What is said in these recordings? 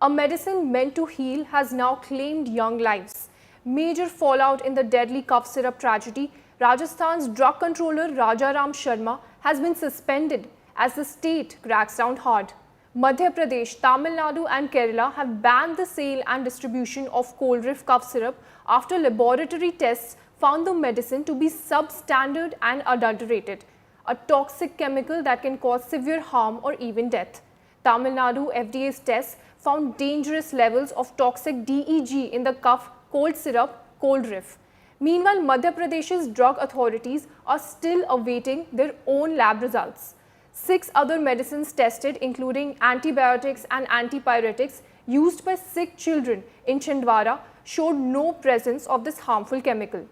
A medicine meant to heal has now claimed young lives. Major fallout in the deadly cough syrup tragedy. Rajasthan's drug controller Rajaram Sharma has been suspended as the state cracks down hard. Madhya Pradesh, Tamil Nadu and Kerala have banned the sale and distribution of Coldriff cough syrup after laboratory tests found the medicine to be substandard and adulterated, a toxic chemical that can cause severe harm or even death. Tamil Nadu FDA's tests found dangerous levels of toxic DEG in the cough cold syrup Coldriff. Meanwhile, Madhya Pradesh's drug authorities are still awaiting their own lab results. 6 other medicines tested, including antibiotics and antipyretics used by sick children in Chhindwara, showed no presence of this harmful chemical.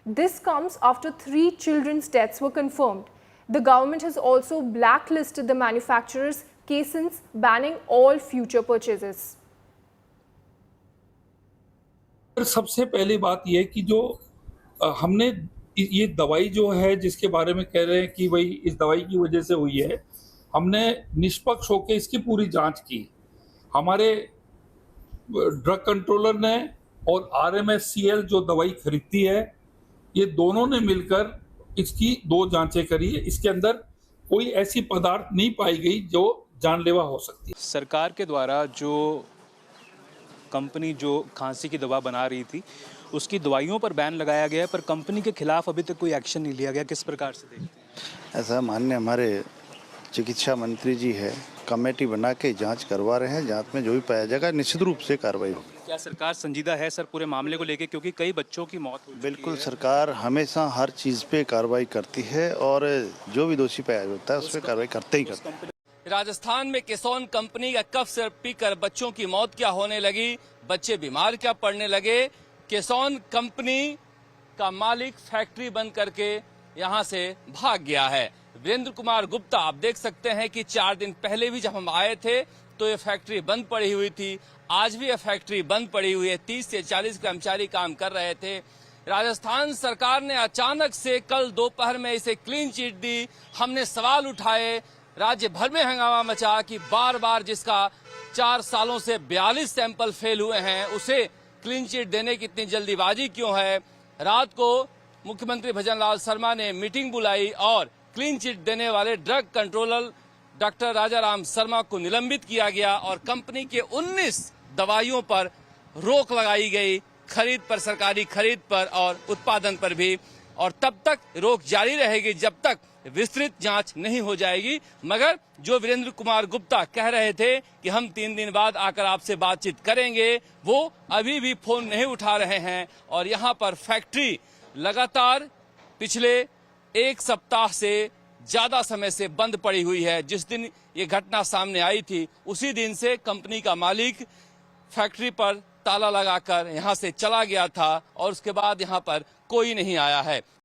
This comes after 3 children's deaths were confirmed. The government has also blacklisted the manufacturer's cases, banning all future purchases. सबसे पहली बात यह कि जो हमने ये दवाई जो है जिसके बारे में कह रहे हैं कि भाई इस दवाई की वजह से हुई है, हमने निष्पक्ष होकर इसकी पूरी जांच की। हमारे ड्रग कंट्रोलर ने और RMSCL जो दवाई खरीदती है, ये दोनों ने मिलकर इसकी 2 जांचें करी है। इसके अंदर कोई ऐसी पदार्थ नहीं पाई गई जो जानलेवा हो सकती है। सरकार के द्वारा जो कंपनी जो खांसी की दवा बना रही थी उसकी दवाइयों पर बैन लगाया गया है, पर कंपनी के खिलाफ अभी तक कोई एक्शन नहीं लिया गया। किस प्रकार से देखते हैं? ऐसा माननीय हमारे चिकित्सा मंत्री जी है, कमेटी बना के जांच करवा रहे हैं। जांच में जो भी पाया जाएगा निश्चित रूप से कार्रवाई होगी। क्या सरकार संजीदा है सर पूरे मामले को लेकर, क्योंकि कई बच्चों की मौत हो चुकी है? बिल्कुल, सरकार हमेशा हर चीज़ पे कार्रवाई करती है और जो भी दोषी पाया जाता है उस पर कार्रवाई करते ही करते हैं। राजस्थान में केसॉन कंपनी का कफ सिरप पीकर बच्चों की मौत क्या होने लगी, बच्चे बीमार क्या पड़ने लगे। केसॉन कंपनी का मालिक फैक्ट्री बंद करके यहां से भाग गया है। वीरेंद्र कुमार गुप्ता, आप देख सकते हैं कि 4 दिन पहले भी जब हम आए थे तो ये फैक्ट्री बंद पड़ी हुई थी। आज भी ये फैक्ट्री बंद पड़ी हुई है। 30 से 40 कर्मचारी काम कर रहे थे। राजस्थान सरकार ने अचानक से कल दोपहर में इसे क्लीन चिट दी। हमने सवाल उठाए, राज्य भर में हंगामा मचा कि बार बार जिसका 4 सालों से 42 सैंपल फेल हुए हैं उसे क्लीन चिट देने की इतनी जल्दीबाजी क्यों है। रात को मुख्यमंत्री भजनलाल शर्मा ने मीटिंग बुलाई और क्लीन चिट देने वाले drug controller doctor Rajaram Sharma को निलंबित किया गया और कंपनी के 19 दवाइयों पर रोक लगाई गई, खरीद पर, सरकारी खरीद पर और उत्पादन पर भी। और तब तक रोक जारी रहेगी जब तक विस्तृत जांच नहीं हो जाएगी। मगर जो वीरेंद्र कुमार गुप्ता कह रहे थे कि हम 3 दिन बाद आकर आपसे बातचीत करेंगे, वो अभी भी फोन नहीं उठा रहे हैं। और यहाँ पर फैक्ट्री लगातार पिछले 1 सप्ताह से ज्यादा समय से बंद पड़ी हुई है। जिस दिन ये घटना सामने आई थी उसी दिन से कंपनी का मालिक फैक्ट्री पर ताला लगाकर यहां से चला गया था और उसके बाद यहां पर कोई नहीं आया है।